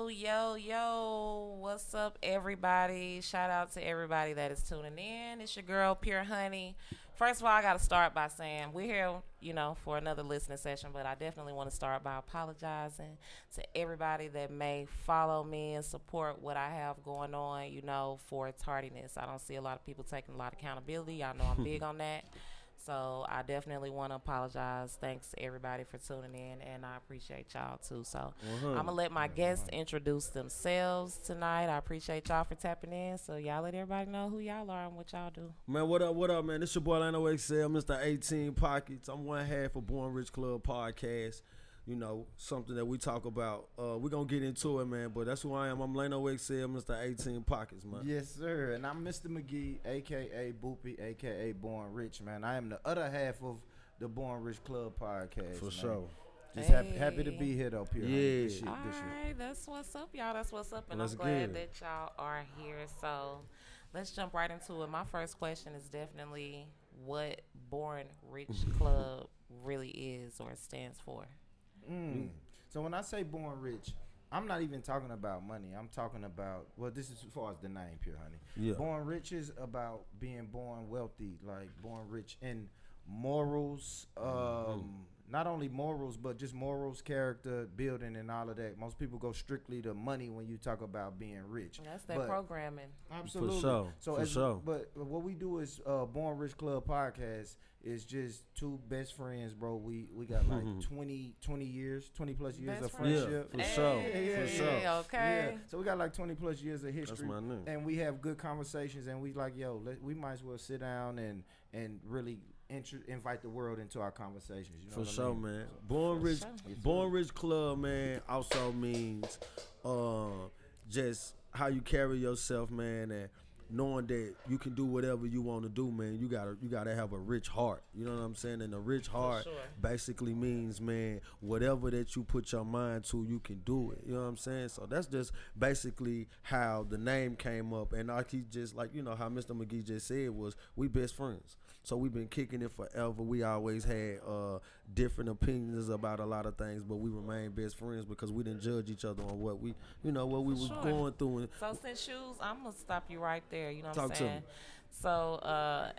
Yo, what's up, everybody? Shout out to everybody that is tuning in. It's your girl, Purehoneyy. First of all, I got to start by saying we're here, for another listening session, but I definitely want to start by apologizing to everybody that may follow me and support what I have going on, for its tardiness. I don't see a lot of people taking a lot of accountability. Y'all know I'm big on that. So I definitely want to apologize. Thanks to everybody for tuning in, and I appreciate y'all too. So I'm going to let my guests introduce themselves tonight. I appreciate y'all for tapping in. So y'all let everybody know who y'all are and what y'all do. Man, what up, man? This your boy Lano XL, Mr. 18 Pockets. I'm one half of Born Rich Club podcast. Something that we talk about. We're going to get into it, man, but that's who I am. I'm Lano XL, Mr. 18 Pockets, man. Yes, sir. And I'm Mr. McGee, a.k.a. Boopy, a.k.a. Born Rich, man. I am the other half of the Born Rich Club podcast, For man. sure. Just happy to be here, though, Pierre. Yeah. All right, that's what's up, y'all. That's what's up, and Let's I'm glad get it. that y'all are here. So let's jump right into it. My first question is definitely what Born Rich Club really is or stands for. So when I say Born Rich, I'm not even talking about money. I'm talking about, this is as far as the name, Purehoneyy. Yeah. Born Rich is about being born wealthy, like born rich in morals, not only morals, but just morals, character, building, and all of that. Most people go strictly to money when you talk about being rich. That's that programming. Absolutely. For sure. But what we do is Born Rich Club podcast is just two best friends, bro. We got like 20 years, 20 plus years Best of friends. friendship. For sure. For sure. Okay. Yeah. So we got like 20 plus years of history. That's my name. And we have good conversations, and we like, we might as well sit down and really invite the world into our conversations. You know For what sure, I mean? man. Born Rich Club, man, also means just how you carry yourself, man, and knowing that you can do whatever you want to do, man. You gotta have a rich heart. You know what I'm saying? And a rich heart basically means, man, whatever that you put your mind to, you can do it. You know what I'm saying? So that's just basically how the name came up. And like he just how Mr. McGee just said was, we best friends. So we've been kicking it forever. We always had different opinions about a lot of things, but we remain best friends because we didn't judge each other on what we was going through. And so since shoes, I'm gonna stop you right there. You know what Talk I'm to saying? me. So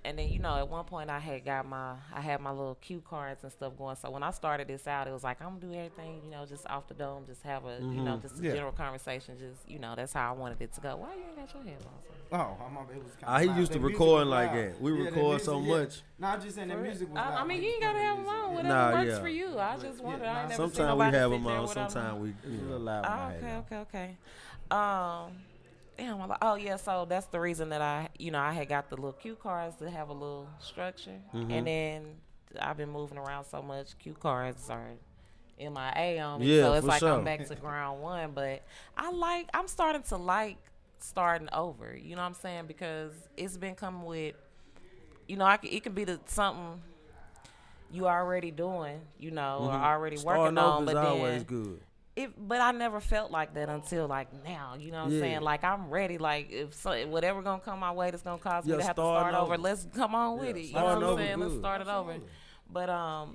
and then at one point I had my little cue cards and stuff going. So when I started this out, it was like I'm gonna do everything, just off the dome, just have a just a general conversation. Just that's how I wanted it to go. Why you ain't got your headphones on? It was kind of he used to record like that. We record so much. No, I'm just saying the music was loud. I mean, you ain't gotta have them on. Whatever works for you. I just wondered. I ain't never seen Sometimes we nobody have sit them there on. without Sometimes we. It's a little loud. Okay. Damn. So that's the reason that I had got the little cue cards to have a little structure, and then I've been moving around so much. Cue cards are MIA on me, so it's like I'm back to ground one. But I'm starting to like starting over. You know what I'm saying? Because it's been coming with, it could be something you already doing, or already Starting working on, over but is then always good. But I never felt like that until like now. You know what I'm saying? Like I'm ready. Like if whatever gonna come my way that's gonna cause me to have to start over. Let's come on with it. You know what I'm saying? Let's start it over. But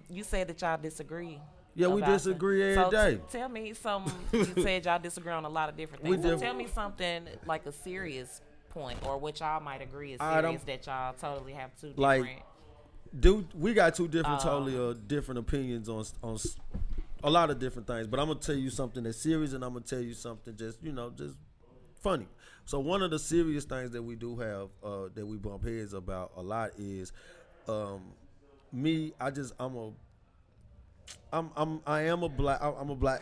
you said that y'all disagree. Yeah, we disagree every day. Tell me something. You said y'all disagree on a lot of different things. So tell me something like a serious point, or what y'all might agree is serious that y'all totally have two different. We got two different, totally different opinions on a lot of different things, but I'm gonna tell you something that's serious, and I'm gonna tell you something just funny. So one of the serious things that we do have that we bump heads about a lot is me. I'm a black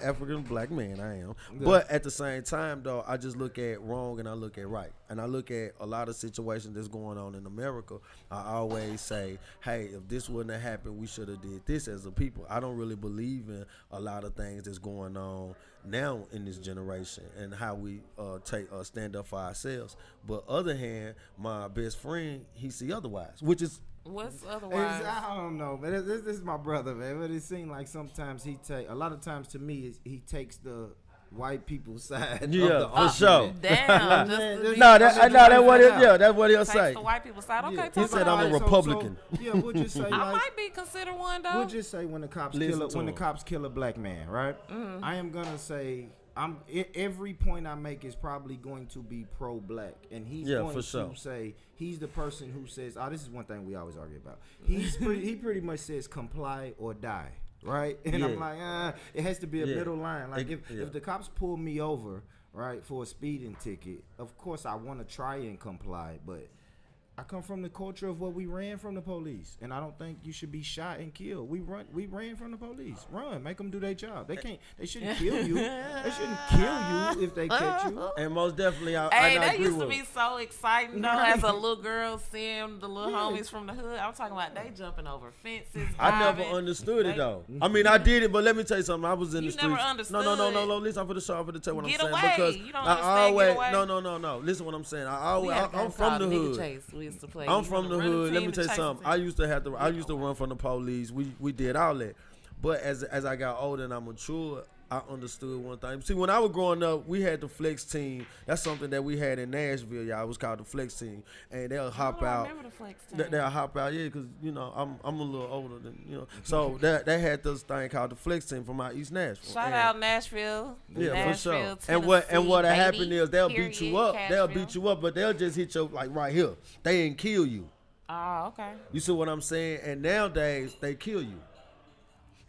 African black man. I am, but at the same time, though, I just look at wrong and I look at right, and I look at a lot of situations that's going on in America. I always say, hey, if this wouldn't have happened, we should have did this as a people. I don't really believe in a lot of things that's going on now in this generation and how we stand up for ourselves. But other hand, my best friend, he see otherwise, which is. What's otherwise? I don't know, but this is my brother, man. But it seems like sometimes a lot of times to me, he takes the white people's side. Yeah, of the for sure. Damn. That's what he'll say. The white people's side. Okay, he said I'm a Republican. So, we'll just say I might be considered one though. We'll just say when the cops kill a black man, right? I am gonna say Every point I make is probably going to be pro-black, and he's going to say he's the person who says, "Oh, this is one thing we always argue about." He pretty much says comply or die, right? And I'm like, it has to be a middle line. Like if the cops pull me over, right, for a speeding ticket, of course I want to try and comply, but I come from the culture of what we ran from the police, and I don't think you should be shot and killed. We ran from the police. Run, make them do their job. They shouldn't kill you. They shouldn't kill you if they catch you. And most definitely, that used to be so exciting though. As a little girl, seeing the little homies from the hood, I'm talking about they jumping over fences. I never understood it though. I mean, I did it, but let me tell you something. I was in the streets. Never understood. No. Listen, I'm for the show. I'm for the tell what I'm saying away. because you don't I always no. Listen, what I'm saying. I'm from the hood. I'm from the hood. Let me tell you something. I used to run from the police. We did all that. But as I got older and I matured, I understood one thing. See, when I was growing up, we had the flex team. That's something that we had in Nashville, y'all. It was called the flex team, and they'll hop out. I remember the flex team. They'll hop out, because I'm a little older than So they had this thing called the flex team from out East Nashville. Shout out Nashville. Yeah, Nashville, for sure. Tennessee, And what baby, happened is they'll period, beat you up. Cashville. They'll beat you up, but they'll just hit you like right here. They ain't kill you. Oh, okay. You see what I'm saying? And nowadays they kill you.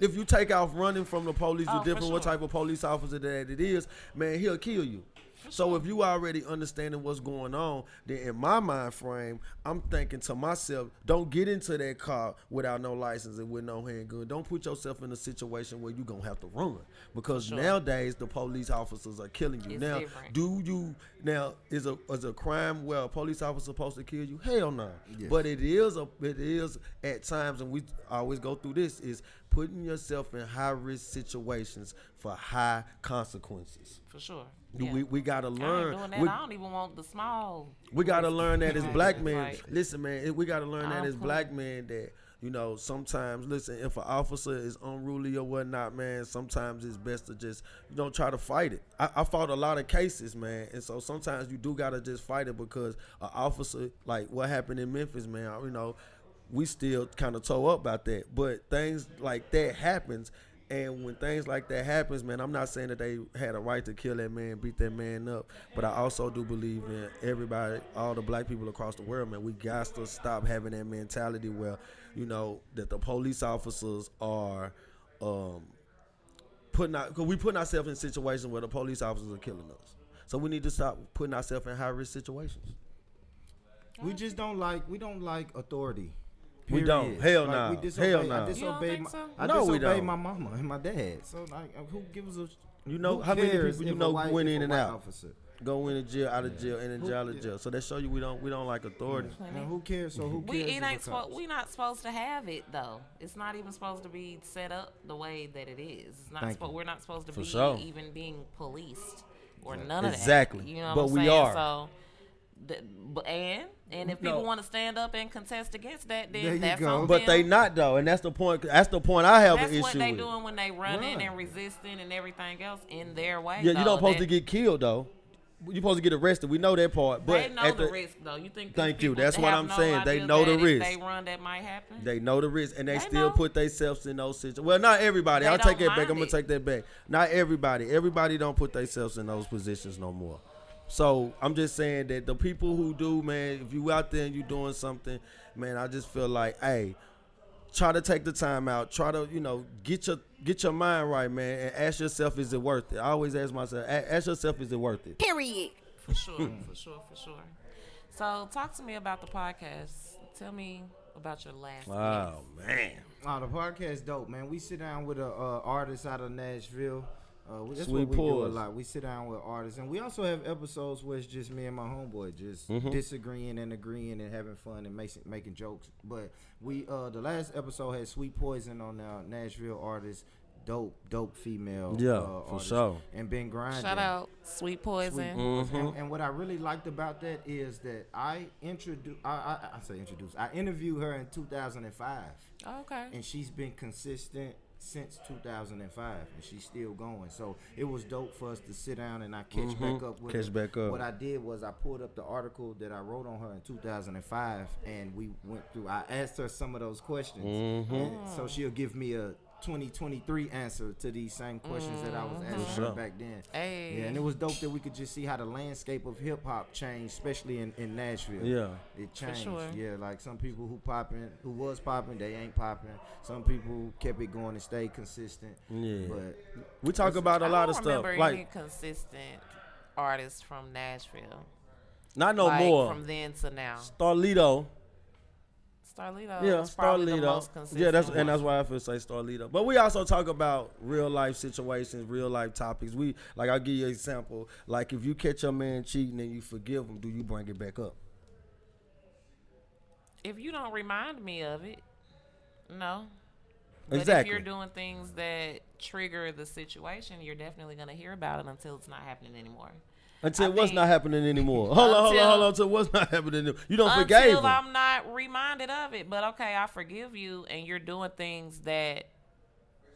If you take off running from the police, what type of police officer that it is, man, he'll kill you. So if you already understanding what's going on, then in my mind frame, I'm thinking to myself, don't get into that car without no license and with no handgun. Don't put yourself in a situation where you're going to have to run. Because nowadays, the police officers are killing you. Now, is a crime where a police officer supposed to kill you? Hell no. Yes. But it is at times, and we always go through this, is putting yourself in high-risk situations for high consequences. For sure. Yeah. We gotta learn. I don't even want the small. We gotta learn that as black men. Listen, man, we gotta learn that as black men that sometimes, listen, if an officer is unruly or whatnot, man, sometimes it's best to just try to fight it. I fought a lot of cases, man, and so sometimes you do gotta just fight it because an officer, like what happened in Memphis, man, we still kind of toe up about that, but things like that happens. And when things like that happens, man, I'm not saying that they had a right to kill that man, beat that man up, but I also do believe in everybody, all the black people across the world, man, we got to stop having that mentality where, that the police officers are putting ourselves in situations where the police officers are killing us. So we need to stop putting ourselves in high-risk situations. We don't like authority. Period. We don't. Hell no. Hell no. I disobey my mama and my dad. So who gives a? How many people went in and out? Go in jail, out of jail, and in jail, out of jail. So that show you we don't like authority. Now who cares? So who cares? We're not supposed to have it though. It's not even supposed to be set up the way that it is. It's not. We're not supposed to be even being policed or none of that. Exactly. You know but what I'm we saying? are. So. And if people want to stand up and contest against that, then that's on them. But they not though, and that's the point. That's the point I have an issue with. That's what they doing when they running and resisting and everything else in their way. Yeah, you don't supposed to get killed though. You're supposed to get arrested. We know that part. But they know the risk though. You think? Thank you. That's what I'm saying. They know the risk. If they run, that might happen. They know the risk, and they still put themselves in those situations. Well, not everybody. I'll take that back. I'm gonna take that back. Not everybody. Everybody don't put themselves in those positions no more. So I'm just saying that the people who do, man, if you out there and you doing something, man, I just feel like, hey, try to take the time out. Try to, get your mind right, man, and ask yourself, is it worth it? I always ask myself, ask yourself, is it worth it? Period. For sure. So talk to me about the podcast. Tell me about your last guest. Man. Oh, the podcast dope, man. We sit down with an artist out of Nashville. That's Sweet what we do a pause. lot. We sit down with artists, and we also have episodes where it's just me and my homeboy just disagreeing and agreeing and having fun and making jokes. But we the last episode had Sweet Poison on our Nashville artist, dope female. For sure. And been grinding. Shout out Sweet Poison. And what I really liked about that is that I interviewed her in 2005. Oh, okay. And she's been consistent since 2005, and she's still going. So it was dope for us to sit down and I catch back up with her. What I did was I pulled up the article that I wrote on her in 2005, and we went through. I asked her some of those questions, and so she'll give me a 2023 answer to these same questions that I was answering back then. Hey. Yeah, and it was dope that we could just see how the landscape of hip hop changed, especially in Nashville. Yeah. It changed. sure. Yeah, like some people who was popping, they ain't popping. Some people kept it going and stayed consistent. Yeah. But We talk about a lot of I stuff. don't remember any Like, consistent artists from Nashville. not no like, more. from then to now. Starlito. Starlito. Yeah, is probably the Starlito. most consistent Yeah, one. that's why I feel say Starlito. But we also talk about real life situations, real life topics. We like I'll give you an example. Like if you catch your man cheating and you forgive him, do you bring it back up? If you don't remind me of it, no. But Exactly. if you're doing things that trigger the situation, you're definitely going to hear about it until it's not happening anymore. Until I what's think not happening anymore. Hold on. Until what's not happening. You don't forgive him. Until I'm not reminded of it. But okay, I forgive you, and you're doing things that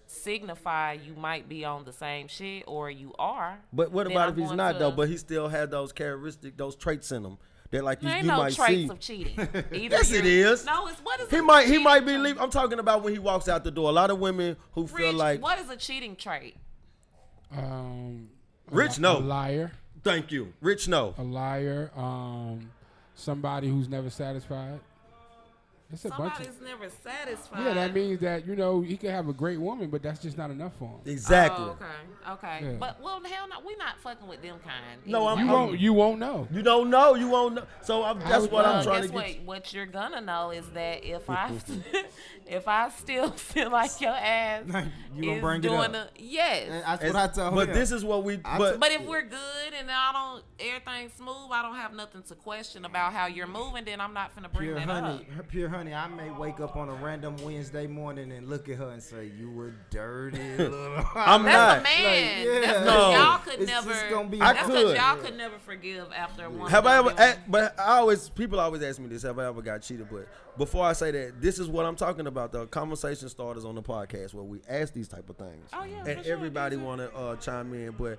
signify you might be on the same shit or you are. But what then about I'm if he's going not to- though? But he still had those characteristics, those traits in him that like There you ain't no might traits see. of cheating. Either Yes, it you're- is. No, it's what is He a might cheating be trait? leaving. I'm talking about when he walks out the door. A lot of women who feel Rich, like what is a cheating trait? Rich, A no. liar. Thank you. Rich, no. A liar. Somebody who's never satisfied. It's a bunch of. Somebody's never satisfied. Yeah, that means that he could have a great woman, but that's just not enough for him. Exactly. Oh, okay. Yeah. But well, hell no, we not fucking with them kind. No, either. You won't know. You don't know. You won't know. So that's what I'm trying guess to what? get. What you're gonna know is that if I if I still feel like your ass You gonna is bring it doing up. yes. that's what I told But him. this is what we. But But if we're good and everything's smooth, I don't have nothing to question about how you're moving. Then I'm not finna bring that up. Pure honey. I may wake up on a random Wednesday morning and look at her and say, "You a dirty little." I'm That's not. a man. Like, yeah. That's No. because y'all could It's never. just gonna be I That's could. because y'all could never forgive after one. Have I of ever? them. But people always ask me this. Have I ever got cheated? But before I say that, this is what I'm talking about. The conversation starters on the podcast where we ask these type of things. Oh, yeah, and for sure. everybody want to chime in. But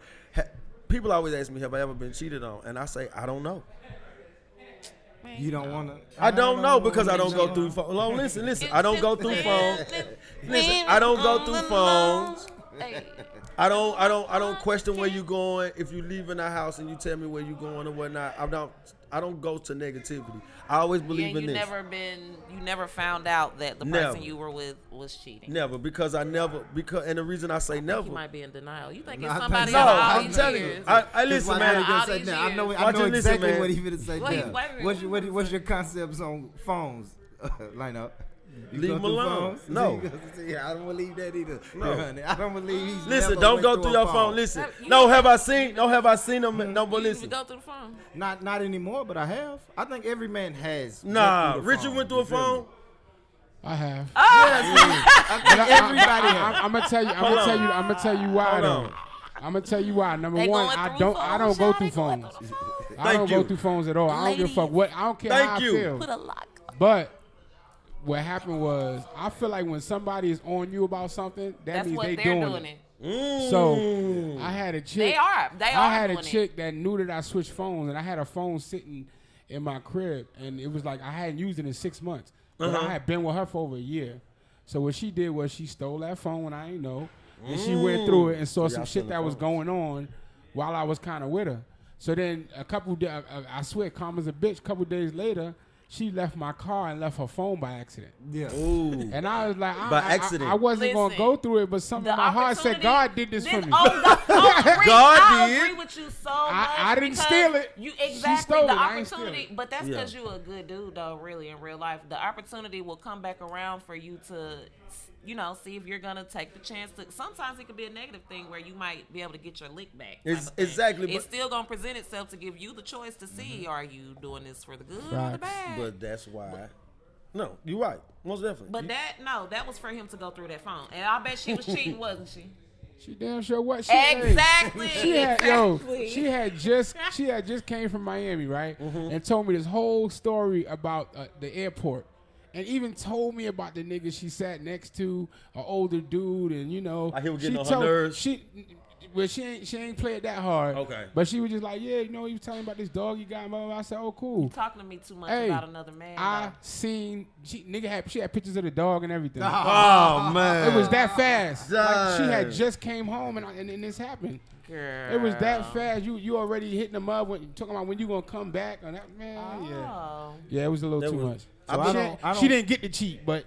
people always ask me, have I ever been cheated on? And I say, I don't know. You don't want to. I don't know because I don't go through phones. No, listen. I don't go through phones. Listen, I don't go through phones. Hey. I don't question where you going. If you leaving the house and you tell me where you going or whatnot, I don't go to negativity. I always believe Yeah, in this. you never found out that the Never. person you were with was cheating. Never, because and the reason I say You never. might be in denial. You think No, it's I somebody think in so. all I'm these telling you. years? I listen, That's why man. I All said these that. I know years. Watch exactly it, listen, man. what he finna say. Wait, now. wait. What's your concepts on phones? Line up. You Leave go him through alone. phones? No. Yeah, I don't believe that either. No. Honey, I don't believe he's Listen, never don't went go through through a your phone. Listen, You no, know- have I seen them? No, but You listen. even go through the phone. Not anymore, but I have. I think every man has. Nah, went through the Richard phone, went through a you feel me? phone. I have. I think everybody has. I'm gonna tell you. I'm gonna tell you why Hold though. on. I'm gonna tell you why. Number They one, going I through don't phones, go y'all? through They going phones. through the phone? I don't Thank you. go through phones at all. I don't give a fuck Ladies. what. I don't care Thank how you. I feel. Put a lock. But what happened was, I feel like when somebody is on you about something, that That's means what they they're doing it. So I had a chick. They are I had a doing it. chick that knew that I switched phones, and I had a phone sitting in my crib, and it was like I hadn't used it in 6 months, but I had been with her for over a year. So what she did was she stole that phone when I ain't know, and she went through it and saw So some y'all shit selling that was phones. going on while I was kind of with her. So then a couple days, I swear, calm as a bitch. A couple days later, she left my car and left her phone by accident. Yeah. Ooh. And I was like, By accident. I wasn't going to Listen, go through it, but something in my heart said, God did this for me. Oh, God, I God did. agree with you so much. I didn't because steal it. You She exactly stole the it. I ain't steal opportunity, it. but that's Yeah. because you're a good dude, though. Really, in real life, the opportunity will come back around for you to, see if you're gonna take the chance to. Sometimes it could be a negative thing where you might be able to get your lick back. type of thing. Exactly, It's but- still gonna present itself to give you the choice to see: are you doing this for the good or the Facts. bad? But that's why. No, you're right. Most definitely. But that was for him to go through that phone, and I bet she was cheating, wasn't she? She damn sure what she Exactly. She had exactly. she had just came from Miami, right? And told me this whole story about the airport. And even told me about the nigga she sat next to, an older dude, and Like he was getting she on her nerves? well, she ain't play it that hard. Okay. But she was just like, yeah, you know, he was telling me about this dog he got. Blah, blah, blah. I said, oh, cool. You talking to me too much Hey, about another man. I though. seen she had pictures of the dog and everything. Oh man. It was that fast. Like, she had Dang. just came home and this happened. Girl. It was that fast. You already hitting them up talking about when you gonna come back or that man. Oh. Yeah, it was a little That too was- much. So She I didn't- don't- she didn't get to cheat, but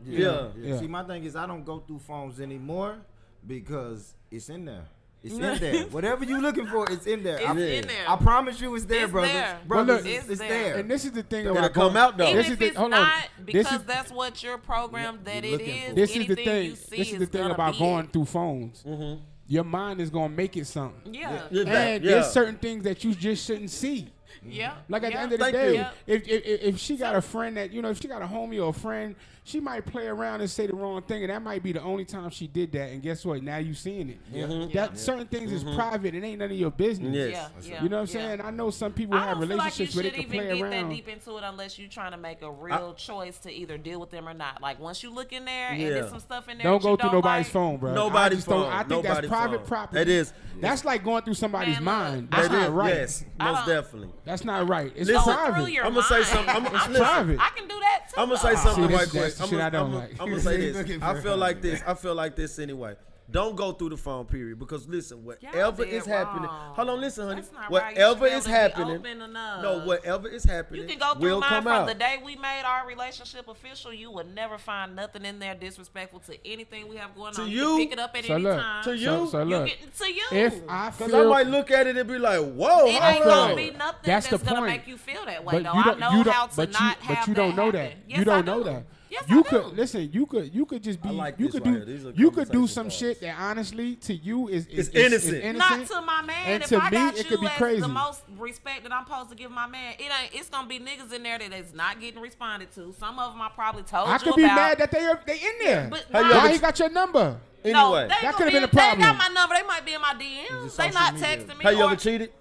Yeah. Yeah. See, my thing is I don't go through phones anymore because it's in there. It's in there. Whatever you looking for, it's in there. It's in there. I promise you, it's there, It's brothers. there. Brothers, Well, look, it's it's there. there. and this is the thing It'll about come out though. Even This if is the- it's hold on. not, This because is- that's what you're programmed that you're it looking is. for. This is the anything thing. You see This is the thing gonna about be going it. through phones. Mm-hmm. Your mind is gonna make it something. Yeah. Yeah. And there's certain things that you just shouldn't see. Yeah. Like at the yeah. end of the Thank day, you. if she got a friend that, you know, if she got a homie or a friend, she might play around and say the wrong thing, and that might be the only time she did that. And guess what? Now you seeing it. That certain things is private. It ain't none of your business. Yes. Yeah, yeah, You know what I'm yeah. saying? I know some people I have don't feel like you relationships where they should can even play get around. that deep into it unless you're trying to make a real choice to either deal with them or not. Like once you look in there and Yeah. there's some stuff in there Don't that go you through don't nobody's like, phone, bro. Nobody's I just don't- phone. I think Nobody's that's private phone. property. It is. That's like going through somebody's Man, look, mind. I That's That not is. right. Yes. I Most don't- definitely. That's not right. It's Listen, Going through private. your I'm gonna say mind. something. It's listen, private. I can do that too. I'm gonna say though. something See, right that's quick. the shit I don't like. I'm gonna say this. Looking I for feel it. like this. I feel like this anyway. Don't go through the phone, period. Because listen, Y'all whatever did is happening. wrong. Hold on, listen, honey. That's not right. You Whatever should is be able to be happening. open enough. No, whatever is happening You can go through will mine come from out. the day we made our relationship official. You would never find nothing in there disrespectful to anything we have going To on. you? can pick it up at So any look, time. To you? So You look, get to you. if I Because I feel might look at it and be like, whoa, it hold ain't gonna on. be nothing That's that's, the gonna point. make you feel that way. But though you I don't, know you don't, how to but not you, have but you that don't know that. happen. Yes, You don't I know do. that. Yes, You I could do. listen. You could just be. I like you this could right do. here. These are You could do conversation some starters. shit that honestly to you is innocent. Not to my man. And If to I me, got it you could be as crazy. the most respect that I'm supposed to give my man, it's gonna be niggas in there that is not getting responded to. Some of them I probably told I you could be about. mad that they in there. But Have you why ever Why he got your number? No, Anyway, they That gonna could've be- been a They got problem. my number. They might be in my DMs. Just They social not media. texting me. have you or- ever cheated?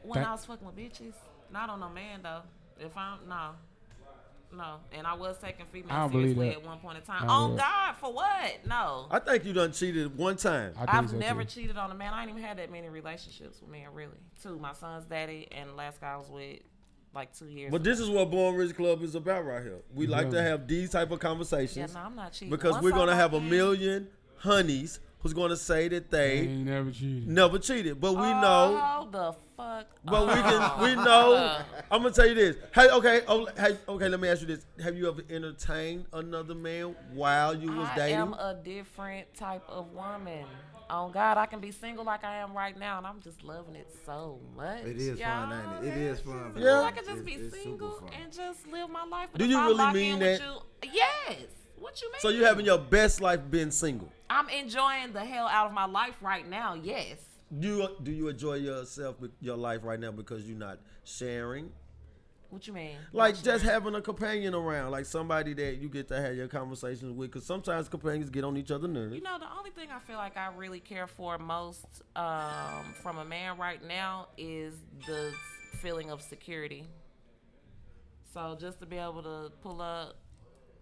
When I was fucking with bitches, not on no man though. If I'm no, and I was taking I females don't believe seriously that. at one point in I time. don't On believe God, for what? No, I think you done cheated one time. I think I've so, never too. cheated on a man. I ain't even had that many relationships with men, really. Two, my son's daddy, and the last guy I was with like 2 years. But this is what Born Rich Club is about right here. We like to have these type of yeah, conversations no, I'm not cheating. because Once we're I gonna lock have a in- million honeys who's gonna say that They they ain't never cheated. never cheated. But we know. Oh, the fuck. But we know. I'm gonna tell you this. Hey, okay, okay. Let me ask you this: have you ever entertained another man while you was I dating? am a different type of woman. On God, I can be single like I am right now, and I'm just loving it so much. It is y'all. fun, ain't it? It is fun. It's Yeah. I can just be It's super single fun. and just live my life. But Do if you I really lock mean in that? With you, yes. What you mean? So you having your best life being single? I'm enjoying the hell out of my life right now. Yes. Do you enjoy yourself with your life right now because you're not sharing? What you mean? Like What just you mean? having a companion around, like somebody that you get to have your conversations with. Because sometimes companions get on each other's nerves. You know, the only thing I feel like I really care for most from a man right now is the feeling of security. So just to be able to pull up,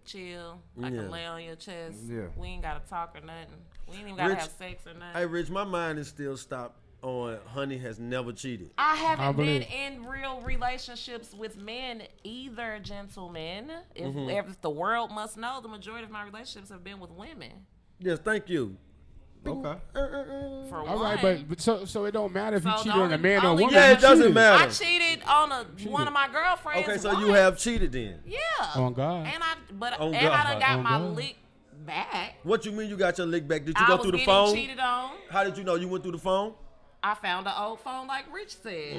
chill, I Yeah. can lay on your chest. Yeah. We ain't gotta talk or nothing. We ain't even gotta Rich- have sex or nothing. Hey, Rich, my mind is still stopped on honey has never cheated. I haven't I been believe. in real relationships with men either, gentlemen. If, Mm-hmm. if the world must know, the majority of my relationships have been with women. Yes, thank you. Okay. For All one. right, but so it don't matter if you So cheated the on a man or a only- woman. Yeah, you it doesn't cheated. matter. I cheated on one of my girlfriends. Okay, so you once. have cheated then. Yeah. On God. And I On I God. done got On my God. lick back. What you mean you got your lick back? Did you I go was through the getting phone? cheated on. How did you know you went through the phone? I found an old phone like Rich said.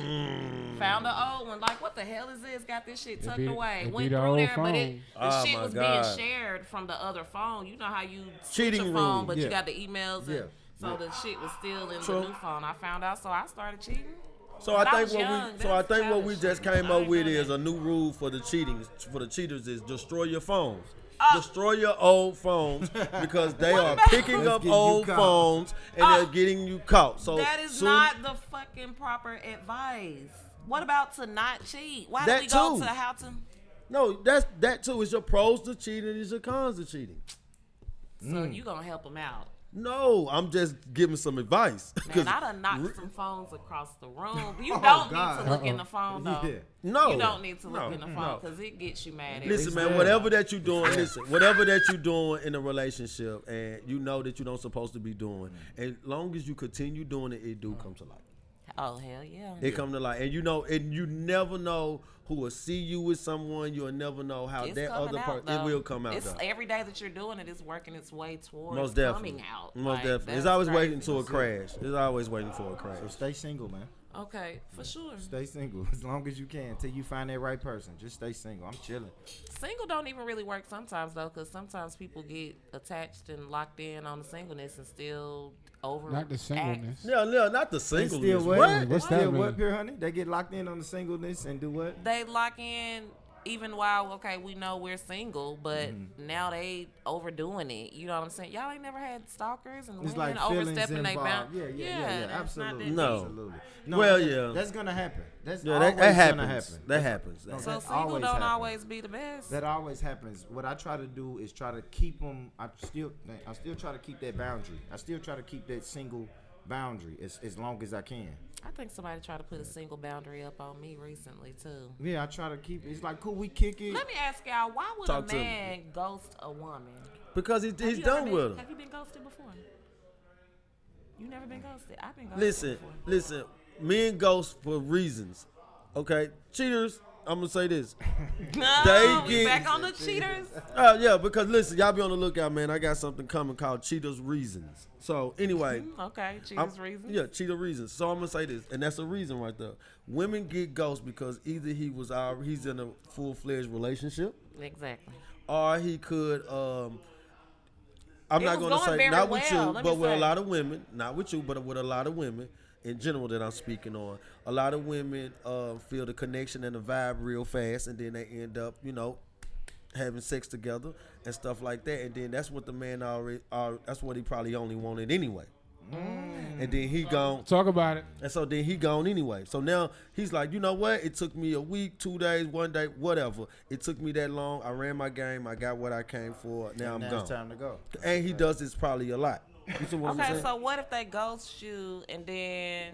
Found an old one. Like, what the hell is this? Got this shit tucked be- away. it Went be the through old there, but phone. the Oh, shit my was God. being shared from the other phone. You know how you switch Cheating a phone, room. but Yeah. you got the emails. Yeah. And, so the shit was still in True. the new phone. I found out, so I started cheating. So I But I think was what young. we so I That's think what we childish. just came I up ain't with done is that. a new rule for the cheaters is destroy your phones. Oh. Destroy your old phones because they are about- picking Let's up get you old caught. phones and Oh. they're getting you caught. So That is soon- not the fucking proper advice. What about to not cheat? Why That do we go too. to how to? No, that too. It's your pros to cheating, it's your cons to cheating. So you gonna help them out? No, I'm just giving some advice. Man, I done knocked some phones across the room. You don't God. need to look in the phone, though. Yeah. No. You don't need to look in the phone because it gets you mad. Listen, man, whatever that you're doing, whatever that you're doing in a relationship and you know that you don't supposed to be doing, as long as you continue doing it, it do come to light. Oh, hell yeah. It come to light. And you know, and you never know who will see you with someone. You'll never know how It's that coming other out, person, it though. will come out, It's though. every day that you're doing it, it's working its way towards Most definitely. coming out. Most Like, definitely. It's that's always crazy. waiting to a crash. It's always waiting for a crash. So stay single, man. Okay, for sure. Stay single as long as you can until you find that right person. Just stay single. I'm chilling. Single don't even really work sometimes, though, because sometimes people get attached and locked in on the singleness and still over. Not the singleness. Yeah, not the They singleness. still what? What? They What's still that what, mean? Pure Honey? They get locked in on the singleness and do what? They lock in even while, okay, we know we're single, but now they overdoing it. You know what I'm saying? Y'all ain't never had stalkers and It's women like feelings overstepping their involved. boundaries. Yeah. That's not Absolutely. that No. deep. Absolutely. Well, that- yeah. That's gonna happen. That's Yeah, always that happens. gonna happen. That happens. No, That So happens. single always don't happens. always be the best. That always happens. What I try to do is try to keep them. I still try to keep that boundary. I still try to keep that single boundary as long as I can. I think somebody tried to put a single boundary up on me recently, too. Yeah, I try to keep. It's like, cool, we kick it. Let me ask y'all, why would Talk a to me. man ghost a woman? Because Have he's you ever done been- with her. Have you been ghosted before? You never been ghosted? I've been ghosted Listen, before. listen. Men ghost for reasons. Okay, cheaters. I'm gonna say this. No, They we get- back on the cheaters. Yeah, because listen, y'all be on the lookout, man. I got something coming called Cheaters Reasons. So anyway, Okay, I'm- cheaters reasons. Yeah, cheater reasons. So I'm gonna say this, and that's a reason right there. Women get ghost because either he's in a full-fledged relationship, Exactly. or he could. I'm It not was gonna going say very not with well, you, let me but with a say. lot of women. Not with you, but with a lot of women in general that I'm speaking on. A lot of women feel the connection and the vibe real fast, and then they end up, having sex together and stuff like that. And then that's what the man that's what he probably only wanted anyway. And then he gone. Talk about it. And so then he gone anyway. So now he's like, you know what? It took me a week, 2 days, 1 day, whatever. It took me that long. I ran my game. I got what I came for. Now I'm Now gone. it's time to go. And he does this probably a lot. You see what I'm Okay, saying? so what if they ghost you and then,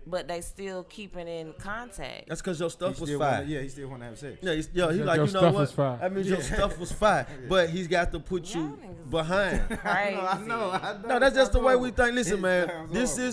but they still keeping in contact? That's because your stuff was He fire. still want to have sex. Yeah, he Your like, you know stuff what? was fire. That means your stuff was fire. But he's got to put Y'all you niggas- behind. Crazy. I know. No, that's just the way we think. It Listen, man, sounds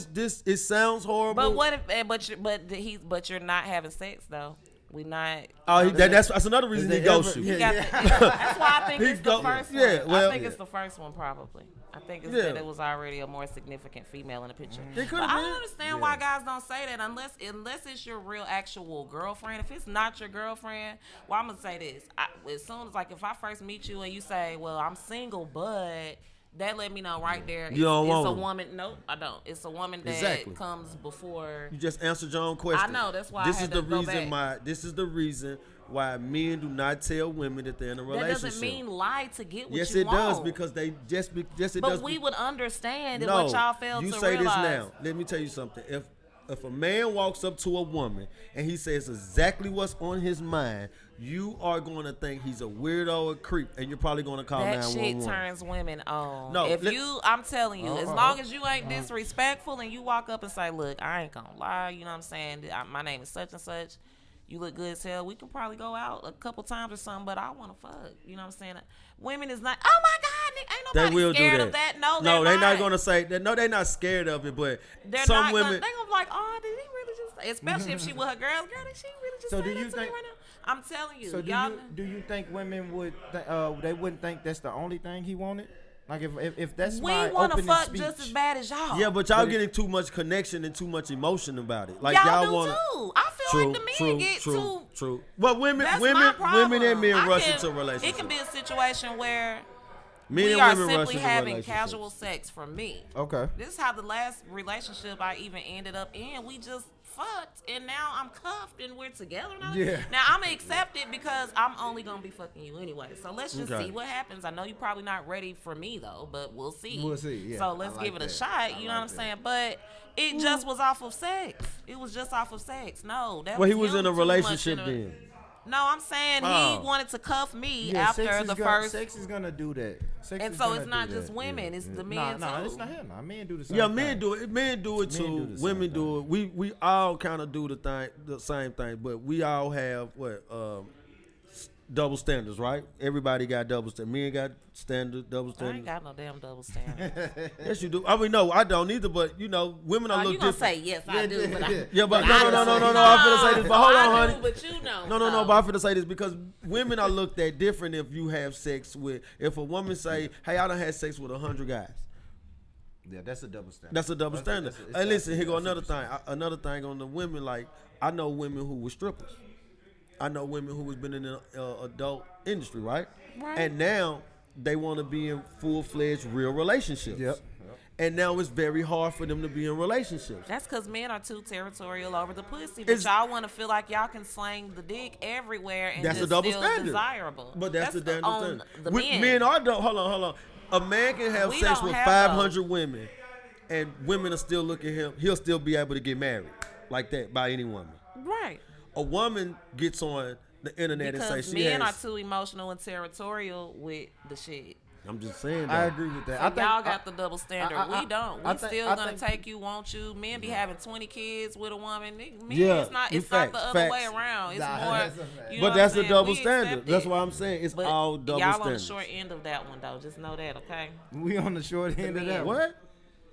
horrible. it sounds horrible. But what if? But you're not having sex though. We not. Oh, that's another reason he there ghosts ever- you. He got that's why I think He it's the go- first yeah, one. well- I think it's the first one probably. I think it's Yeah. that it was already a more significant female in the picture. It could've But I been. don't understand why guys don't say that unless it's your real actual girlfriend. If it's not your girlfriend, well, I'm gonna say this. As soon as if I first meet you and you say, "Well, I'm single," but that let me know right there. You don't it's want a them. woman. Nope, I don't. It's a woman that Exactly. comes before. You just answered your own question. I know, that's why I This had is to the go reason back. This is the reason why men do not tell women that they're in a That relationship. doesn't mean lie to get what Yes, you it want. does because they just it But does. we would understand No, what y'all failed you to say realize. this now. Let me tell you something. If a man walks up to a woman and he says exactly what's on his mind, you are going to think he's a weirdo or creep, and you're probably going to call That 911. shit turns women on. No, I'm telling you, as long as you ain't disrespectful and you walk up and say, "Look, I ain't gonna lie," you know what I'm saying? My name is such and such. You look good as hell. We can probably go out a couple times or something, but I want to fuck. You know what I'm saying? Women is not. Oh my God, ain't They nobody will scared do that. of that. No, they're they're not going to say that. No, they're not scared of it, but They're some not women. Gonna, they gonna be like, "Oh, did he really just?" Say? Especially if she with her girls. Girl, did she really just So say do that you to me think- right now? I'm telling you, So y'all. do you think women would they wouldn't think that's the only thing he wanted? Like if that's We my want to opening fuck speech, just as bad as y'all. Yeah, but y'all But getting too much connection and too much emotion about it. Like y'all do want too. I feel like the men get too. True. But women That's my problem. women and men I rush can- into relationships. It can be a situation where Men we and are women rush simply into having relationships. casual sex for me. Okay. This is how the last relationship I even ended up in. We just fucked, and now I'm cuffed, and we're together now. Yeah. Now I'm gonna accept it because I'm only gonna be fucking you anyway. So let's just Okay. see what happens. I know you're probably not ready for me though, but we'll see. We'll see, yeah. So let's I like give it a that. shot. I You know what I'm like that. saying? But it just was off of sex. It was just off of sex. No, that Well, he was was in him a too much relationship in a- then. No, I'm saying he wanted to cuff me Yeah, after the first. Sex is gonna do that. Sex And is so gonna it's not do just that. women, it's the men Nah, too. it's not him. Nah, men do the same. Yeah, thing. men do it. Men do it Men too. do the same Women do thing. it. We all kind of do the same thing, but we all have double standards, right? Everybody got double standards. Men got double I ain't standards. got no damn double standard. Yes, you do. I mean, no, I don't either. But you know, women are a You little gonna different. say yes, I do, but I, Yeah, but I no. don't. I'm finna say this. But hold on, I honey. do, but you know. No. But I'm finna say this because women are looked at different if you have sex with. If a woman say, "Hey, I done had sex with 100 guys." Yeah, that's a double standard. That's a double standard. It's Hey, listen, here go that's another thing. Another thing on the women, like, I know women who were strippers. I know women who has been in the adult industry, right? Right. And now they want to be in full-fledged real relationships. Yep. And now it's very hard for them to be in relationships. That's because men are too territorial over the pussy. But It's- y'all want to feel like y'all can slang the dick everywhere and That's just a double still standard. desirable. But that's the damn on standard. the Men. men. Are hold on. A man can have We sex don't with have 500 women, and women are still looking at him. He'll still be able to get married like that by any woman. Right. A woman gets on the internet and Because say she men has. are too emotional and territorial with the shit. I'm just saying I that. agree with that. So I think y'all got the double standard. We don't. We I think- still I gonna think- take you, want you. Men be having 20 kids with a woman. Men, Yeah, it's not you the facts, other way facts. around. It's Nah, more. that's a fact. You know But what that's I'm the saying? double We standard. accept That's it. why I'm saying it's But all double y'all standard. on the short end of that one though. Just know that, okay? we on the short end of that. What?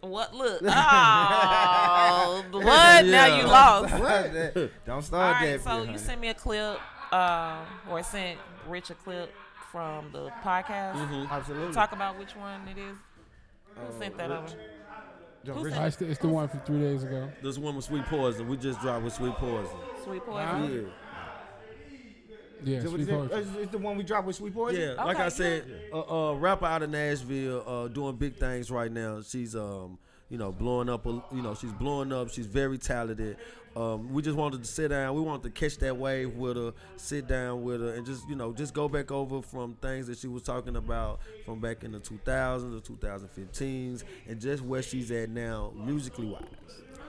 What? Look. Oh, what? Now you lost. Don't All start right. that. So Pure, you sent me a clip, or sent Rich a clip from the podcast. Absolutely. Talk about which one it is. Who sent that over? John Who's Rich- It's the one from 3 days ago. This one with Sweet Poison. We just dropped with Sweet Poison. Sweet Poison. Yeah. Yeah, Is Sweet it- Poetry. is the one we dropped with Sweet Poison? Yeah, like Okay, I said, rapper out of Nashville, doing big things right now. She's blowing up. She's blowing up. She's very talented. We just wanted to sit down. We wanted to catch that wave with her, sit down with her, and just go back over from things that she was talking about from back in the 2000s or 2015s, and just where she's at now, musically wise.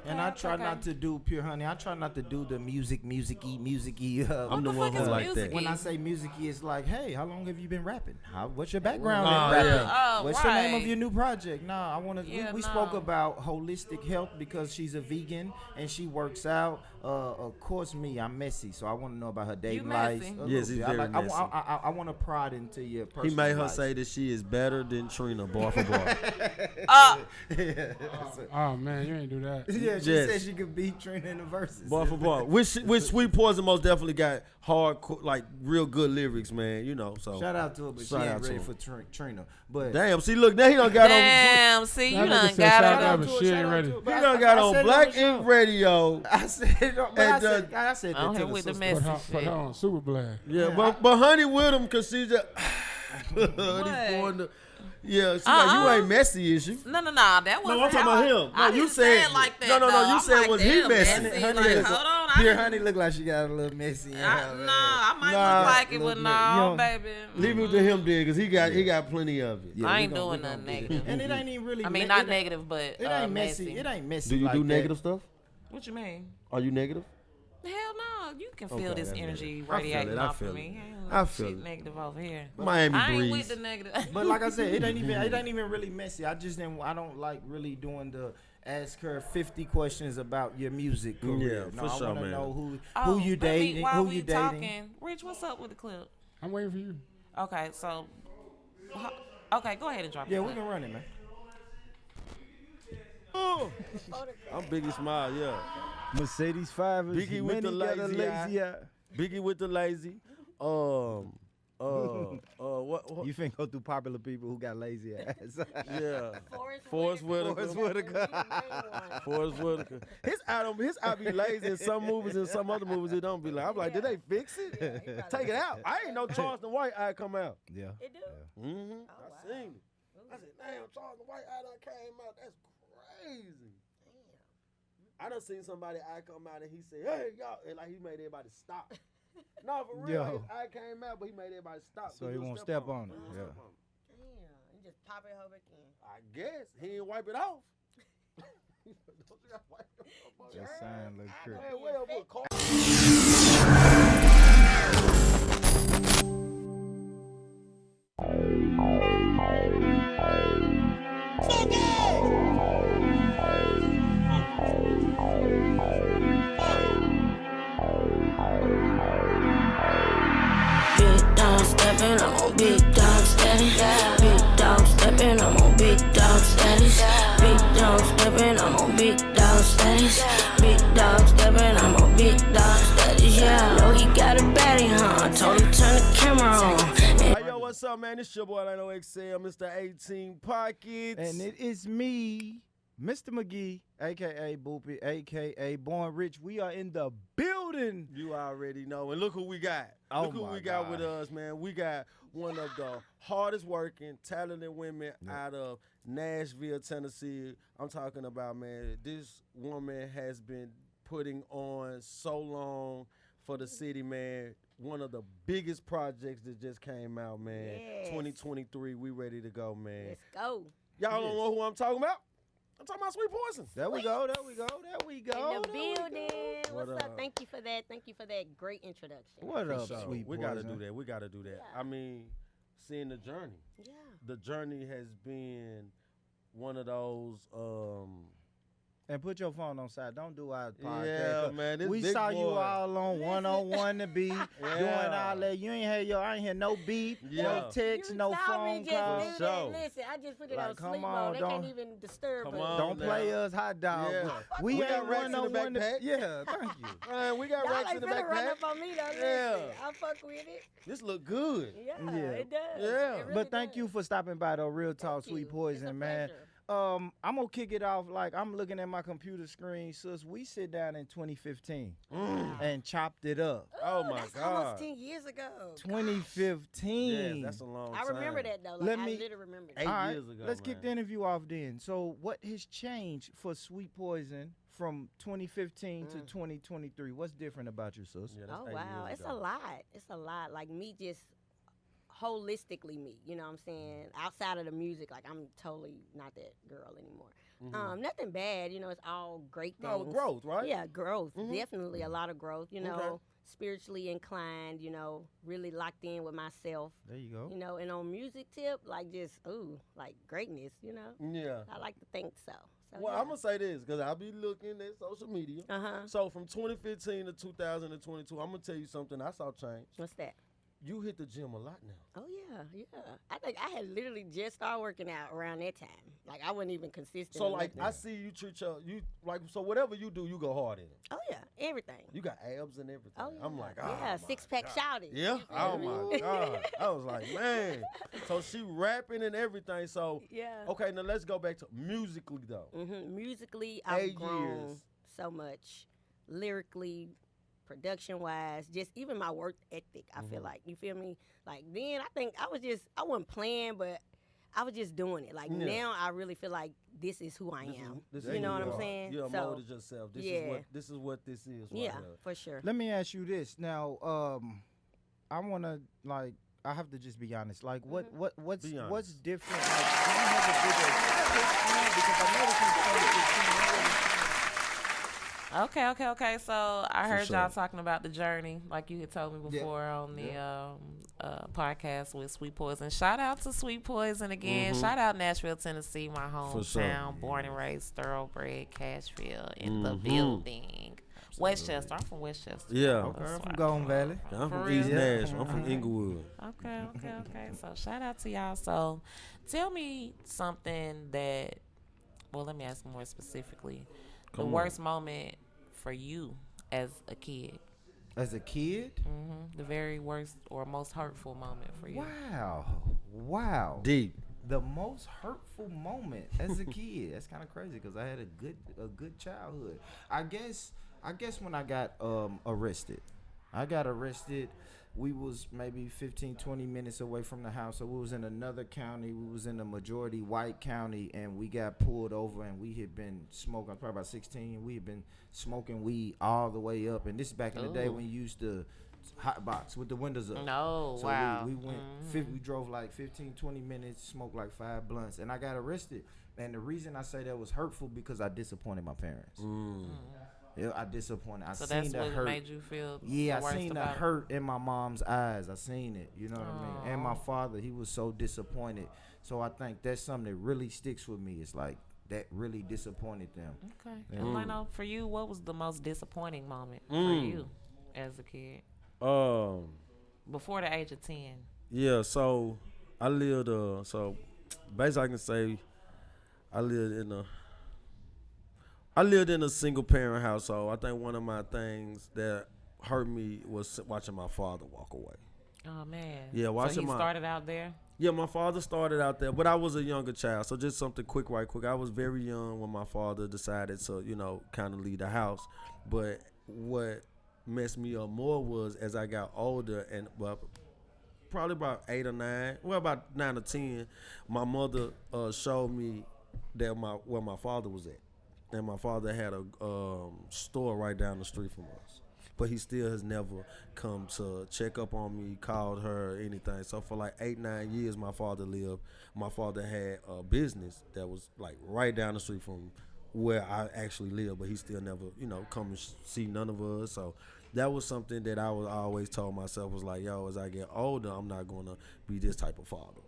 And I try Okay. not to do Purehoneyy. I try not to do the music-y. I'm the the one fuck who is like music-y? that. When I say music-y, it's like, hey, how long have you been rapping? What's your background Oh, in rapping? yeah. Oh, What's the name of right. your new project? Nah, I want to. Yeah, we no. spoke about holistic health because she's a vegan and she works out. Of course, I'm messy, so I want to know about her dating life. messy. Yes, he's very messy. I want to prod into your personal He made her life. say that she is better than Trina, bar for bar. Oh man, you ain't do that. Yeah, she Yes. said she could beat Trina in the verses. Bar for bar. Which Sweet Poison most definitely got like real good lyrics, man. So Shout out to her, but she Shout out ain't to ready her. for Trina. But damn, see, look, now he done got Damn, see, you That nigga done said got shout her. out, but she ain't ready. on. He done got on Black Ink Radio. I said, And, I said I'm that here to with the the sister. message. Put her on Super Blast. Yeah, but Honey with him because she just. What? Yeah, she like, you ain't messy, is you? No, that wasn't I'm talking how about I- him. I No, you didn't say said- it like that. no, though. you I'm said like, was he damn, messy? Like, look- hold on. Pure Honey look like she got a little messy. I might Nah, look like it, but look, you no, don't- baby. Leave it to him, then, because he got plenty of it. Yeah, I we ain't gon- we doing gon' nothing do that. negative. And it ain't even really. I mean, it not ain't- negative, but It ain't messy. messy. It ain't messy. Do you like do that. negative stuff? What you mean? Are you negative? Hell no, you can feel Okay, this that's energy better. I feel radiating it, I off feel of it. me. I feel shit it. negative over here. Miami I ain't breeze. with the negative. But like I said, it ain't even really messy. I don't like really doing the ask her 50 questions about your music career. Yeah, No, for I sure, wanna man. know who Oh, you let me- dating, while who we you dating. talking, Rich, what's up with the clip? I'm waiting for you. Okay, so okay, go ahead and drop it. Yeah, we can run it, man. I'm Biggie Smile, yeah. Mercedes 5 is Biggie with the many got a lazy eye. eye. Biggie with the lazy. What? You finna go through popular people who got lazy ass. Yeah. Forrest Whitaker. Forrest Whitaker. His eye be lazy in some movies and some other movies it don't be like. I'm like, did they fix it? Take it out. I ain't know Charleston White eye come out. Yeah. It do? Mm-hmm. Oh, I wow. seen it. I said, damn, Charleston White eye done came out. That's crazy. I done seen somebody eye come out and he said, hey, y'all, and like he made everybody stop. No, for real. Yo. His eye came out, but he made everybody stop. So he won't step on it. He won't Yeah. step on it. Damn. You just pop it over again. I guess he didn't wipe it off. Don't you gotta wipe it off? That sign look Hey, crooked. wait up, what, Carl? Big dog steppin', I'm on big dog status. Big dog steppin', I'm on big dog status. Big dog steppin', I'm on big dog status. Big dog steppin', I'm on big dog status. Yeah, know he got a baddie, huh? Told him turn the camera on. Hey, yo, what's up, man? It's your boy, I know XL, Mr. 18 Pockets. And it is me, Mr. McGee, a.k.a. Boopy, a.k.a. Born Rich. We are in the building. You already know. And look who we got. Oh Look who my we got God. with us, man. We got one of the hardest working, talented women out of Nashville, Tennessee. I'm talking about, man, this woman has been putting on so long for the city, man. One of the biggest projects that just came out, man. Yes. 2023, we ready to go, man. Let's go. Y'all don't know who I'm talking about? I'm talking about Sweet Poison. There we go, there we go, there we go. In the there we go. building. What What's up? up? Thank you for that. Thank you for that great introduction. What up, So, Sweet we Poison? gotta do that. We gotta do that. Yeah. I mean, seeing the journey. Yeah. The journey has been one of those. And put your phone on side. Don't do our Yeah, podcast. man. This We big saw you boy. all on one-on-one to be doing Yeah. all that. You ain't had I ain't hear no beep, Yeah. no text, You no saw me phone just call. do For that. sure. Listen, I just put it Like, on come sleep on, mode. They don't- can't even disturb Come us. on. Don't now. play us hot dog. Yeah. We We ain't got racks in the one-on-one to- backpack. Yeah, thank you. Man, we got Y'all racks in ain't the finna run backpack. up on me though. Yeah. Listen, I fuck with it. This look good. Yeah, Yeah. it does. Yeah. It really But thank does. you for stopping by though. Real talk, Thank Sweet you. It's a Poison, man. pleasure. I'm gonna kick it off like I'm looking at my computer screen, sis. We sit down in 2015 and chopped it up. Oh my that's God. almost 10 years ago. 2015. Yeah, that's a long I time. remember that though. Like, Let I me- literally remember 8 that. All right, years ago, let's kick the man. interview off then. So, what has changed for Sweet Poison from 2015 to 2023? What's different about you, sis? Yeah, that's Oh 8 wow, years it's ago. a lot. It's a lot. Like me, just holistically me. You know what I'm saying? Outside of the music, like I'm totally not that girl anymore. Nothing bad. You know, it's all great things. No, growth, right? Yeah, growth. Definitely a lot of growth. You know, Okay. spiritually inclined. You know, really locked in with myself. There you go. You know, and on music tip, like just like greatness. You know, Yeah. I like to think so. Well, I'm gonna say this because I'll be looking at social media. Uh-huh. So from 2015 to 2022, I'm gonna tell you something I saw change. What's that? You hit the gym a lot now. Oh yeah. I think I had literally just started working out around that time. Like I wasn't even consistent. So or like nothing. I see you treat you like so whatever you do, you go hard in it. Oh yeah, everything. You got abs and everything. Oh yeah. I'm like, oh yeah, my 6-pack God. shouty. Yeah. You feel Oh me? my God. I was like, man. So she rapping and everything. So Yeah. okay, now let's go back to musically though. Musically, I've 8 grown years. so much. Lyrically, production wise, just even my work ethic. I feel like you feel me. Like then, I think I wasn't playing, but I was just doing it. Like Yeah. now, I really feel like this is who I am. This You know what I'm are. saying? You So, molded yourself. This yeah. is what this is. Right Yeah, here. for sure. Let me ask you this. Now, I want to like I have to just be honest. Like what's Be honest. what's different? Like do you have a bigger because I noticed in 2015 you really Okay. So I heard sure. y'all talking about the journey, like you had told me Yeah. before on the podcast with Sweet Poison. Shout out to Sweet Poison again. Shout out Nashville, Tennessee, my For sure. hometown. Born and raised, thoroughbred, Cashville in the building. Westchester. I'm from Westchester. Yeah. Okay, That's I'm why from Golden Valley. I'm For from real? East Yeah. Nash. I'm from Okay. Inglewood. Okay. So shout out to y'all. So tell me something that, well, let me ask more specifically. Come the on. worst moment for you as a kid. As a kid? The very worst or most hurtful moment for you. Wow. Deep. The most hurtful moment as a kid. That's kind of crazy because I had a good childhood. I guess when I got arrested. I got arrested. We was maybe 15, 20 minutes away from the house. So we was in another county. We was in a majority white county, and we got pulled over, and we had been smoking. I was probably about 16. We had been smoking weed all the way up. And this is back in the day Ooh. when you used to hot box with the windows up. No, So wow. we went, we drove like 15, 20 minutes, smoked like 5 blunts, and I got arrested. And the reason I say that was hurtful because I disappointed my parents. I disappointed. I So seen that's the what hurt. made you feel Yeah, the I worst seen the about it? hurt in my mom's eyes. I seen it. You know what I mean? And my Aw. father, he was so disappointed. So I think that's something that really sticks with me. It's like that really disappointed them. Okay. Yeah. And Leno, for you, what was the most disappointing moment for you as a kid before the age of 10? Yeah, so I lived so basically I can say I lived in a single parent household. I think one of my things that hurt me was watching my father walk away. Oh man. Yeah, So watching he my started out there. Yeah, my father started out there, but I was a younger child. So just something right quick. I was very young when my father decided to, kind of leave the house. But what messed me up more was as I got older and probably about 8 or 9, about 9 or 10, my mother showed me that where my father was at. And my father had a store right down the street from us. But he still has never come to check up on me, called her, anything. So for like 8, 9 years, my father lived. My father had a business that was like right down the street from where I actually live, but he still never, come and see none of us. So that was something that I always told myself was like, yo, as I get older, I'm not gonna be this type of father.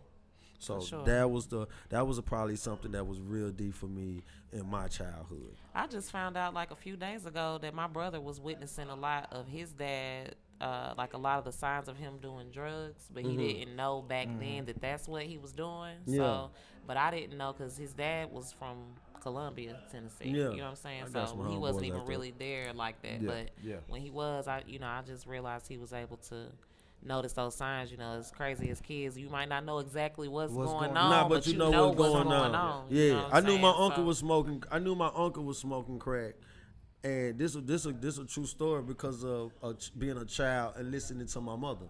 So sure. that was probably something that was real deep for me in my childhood. I just found out like a few days ago that my brother was witnessing a lot of his dad, like a lot of the signs of him doing drugs, but he didn't know back then that that's what he was doing. Yeah. So, but I didn't know because his dad was from Columbia, Tennessee. Yeah. You know what I'm saying? I got some So he homeboys wasn't even out there. really there like that. Yeah, But yeah. when he was, I just realized he was able to notice those signs. As crazy as kids, you might not know exactly what's going on, Nah, but you know what's going on. Yeah, You know what I I'm knew my saying? uncle So- was smoking. I knew my uncle was smoking crack, and this a true story because of being a child and listening to my mother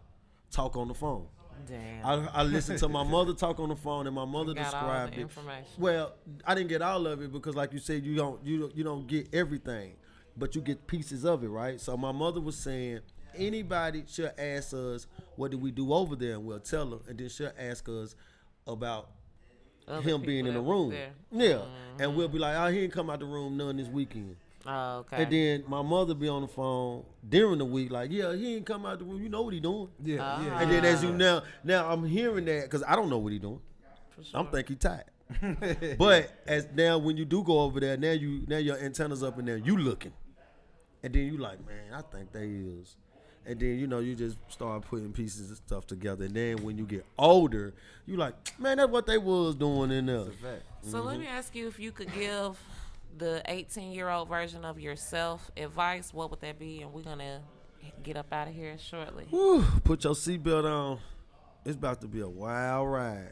talk on the phone. Damn. I listened to my mother talk on the phone, and my mother Got all described the it. information. Well, I didn't get all of it because, like you said, you don't get everything, but you get pieces of it, right? So my mother was saying anybody should ask us, "What did we do over there?" and we'll tell her, and then she'll ask us about Other him being people in the that was room. there. Yeah, and we'll be like, "Oh, he ain't come out the room none this weekend." Oh, okay. And then my mother be on the phone during the week, like, "Yeah, he ain't come out the room. You know what he doing?" Yeah, Ah. And then as you now I'm hearing that because I don't know what he doing. For sure. I'm thinking he tired. But as now when you do go over there, now your antennas up in there, you looking, and then you like, man, I think they is, and then you just start putting pieces of stuff together, and then when you get older, you like, man, that's what they was doing in there. So let me ask you if you could give the 18-year-old version of yourself advice, what would that be? And we're going to get up out of here shortly. Whew, put your seatbelt on. It's about to be a wild ride.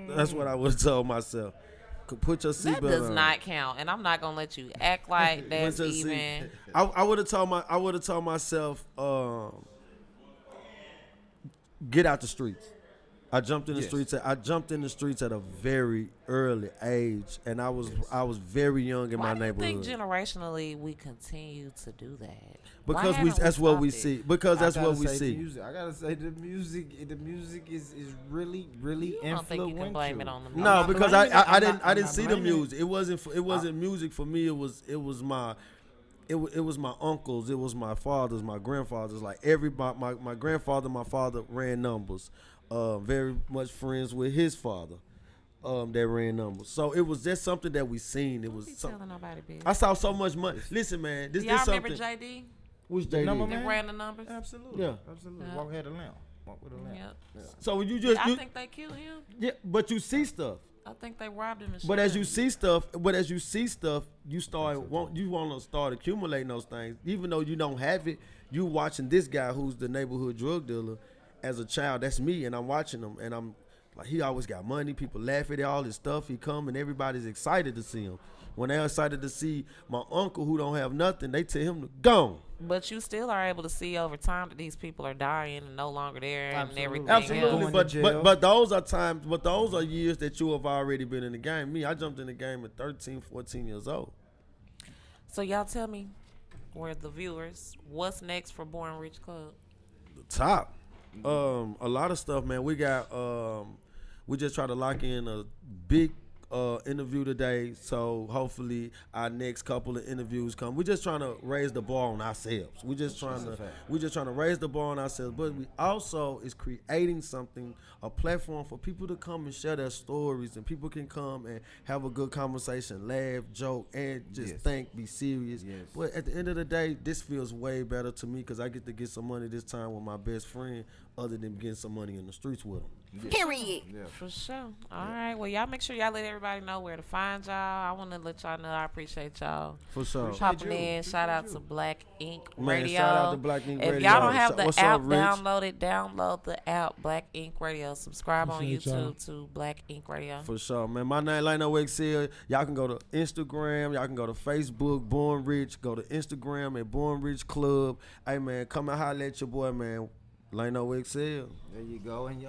That's what I would have told myself. Put your That seatbelt does on. not count, and I'm not going to let you act like that's Put your seat- even. I would have told myself, get out the streets. I jumped in the streets. I jumped in the streets at a very early age, and I was very young in Why my do you think neighborhood generationally we continue to do that? because Why we haven't that's what we stopped it? see. Because that's I gotta what we say see. The music. I gotta say the music is really You don't influential. think you can blame it on the music? No, not because blaming it. I I'm didn't not- I I'm didn't not see the blaming it. music. It wasn't music for me. It was my uncles. It was my fathers, my grandfathers. Like my grandfather, my father ran numbers. Very much friends with his father. That ran numbers. So it was just something that we seen. It was Be something. telling nobody, bitch. I saw so much money. Listen, man, this Y'all is remember something. JD? Which The JD? number That man? ran the numbers? Absolutely. Yeah. Absolutely. Yeah. Walk had a lamp. Walk with a lamp. Yep. So when you just I you, think they killed him. yeah, but you see stuff. I think they robbed him and shit. But as you see stuff, you want to start accumulating those things, even though you don't have it. You watching this guy who's the neighborhood drug dealer as a child. That's me, and I'm watching him, and I'm like, he always got money. People laugh at all his stuff. He come, and everybody's excited to see him. When they're excited to see my uncle who don't have nothing, they tell him to go. But you still are able to see over time that these people are dying and no longer there and Absolutely. everything Absolutely, else. Going but, to but jail. but those are times. But those are years that you have already been in the game. Me, I jumped in the game at 13, 14 years old. So y'all tell me, where the viewers, what's next for Born Rich Club? The top. A lot of stuff, man. We got we just try to lock in a big interview today, so hopefully our next couple of interviews come. We're just trying to raise the bar on ourselves. We're just trying to raise the bar on ourselves, but we also is creating something, a platform for people to come and share their stories, and people can come and have a good conversation, laugh, joke, and just think, be serious. Yes. But at the end of the day, this feels way better to me because I get to get some money this time with my best friend, other than getting some money in the streets with him. Period. Yeah. For sure. All right. Well, y'all make sure y'all let everybody know where to find y'all. I want to let y'all know I appreciate y'all For sure. popping in. Shout out to Black Ink Radio. Man, shout out to Black Ink Radio. If y'all don't have the What's app up, Rich? downloaded, download the app Black Ink Radio. Subscribe on Appreciate y'all. YouTube to Black Ink Radio. For sure, man. My name Lino XL. Y'all can go to Instagram. Y'all can go to Facebook, Born Rich. Go to Instagram at Born Rich Club. Hey, man, come and holler at your boy, man. Lino XL. There you go. And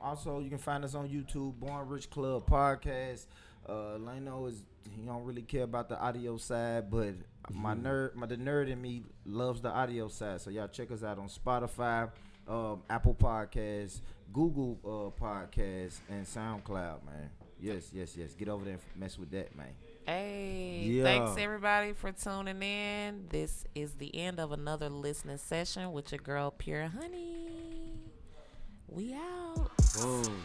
also you can find us on YouTube, Born Rich Club Podcast. Lano he don't really care about the audio side, but the nerd in me loves the audio side. So y'all check us out on Spotify, Apple Podcasts, Google Podcasts, and SoundCloud, man. Yes. Get over there and mess with that, man. Hey, Yeah. thanks everybody for tuning in. This is the end of another listening session with your girl Purehoneyy. We out. Boom.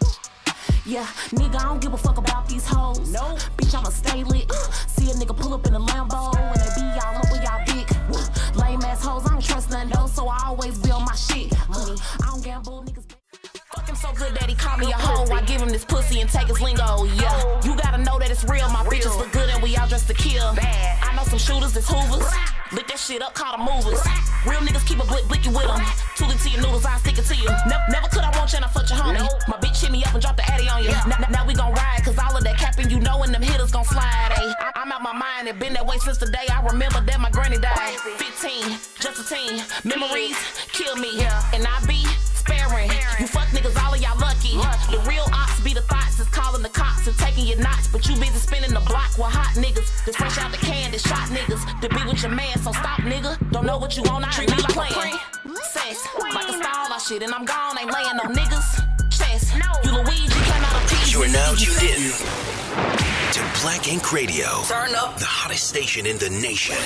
Yeah, nigga, I don't give a fuck about these hoes. No, bitch, I'ma stay lit. See a nigga pull up in a Lambo and they be all over y'all dick. Lame ass hoes, I don't trust none though, so I always build my shit. Money, I don't gamble, niggas. Fuck him so good that he call me a hoe. I give him this pussy and take his lingo. Yeah, you gotta know that it's real. My bitches look good and we all dressed to kill. I know some shooters, it's hoovers. Lick that shit up, call them movers. Real niggas keep a blicky with them. Toolie to your noodles, I stick it to you. Never could I want you and I fuck your homie. My bitch hit me up and drop the addy on you. Now we gon' ride, cause all of that capping, you know, and them hitters gon' slide. I'm out my mind and been that way since the day I remember that my granny died. 15, just a teen. Memories kill me, and I be sparing. You fuck niggas, all of y'all lucky. The real ops be the thoughts, is calling the cops and taking your knots. But you busy spinning the block with hot niggas. That's fresh out the can, that shot niggas. To be with your man, so stop, nigga. Don't know what you want, I treat me like playing. Sex, like a stall, I shit, and I'm gone, ain't laying no niggas. Chest, you Luigi, came out of peace. You are now tuned in to Black Ink Radio. Turn up. The hottest station in the nation.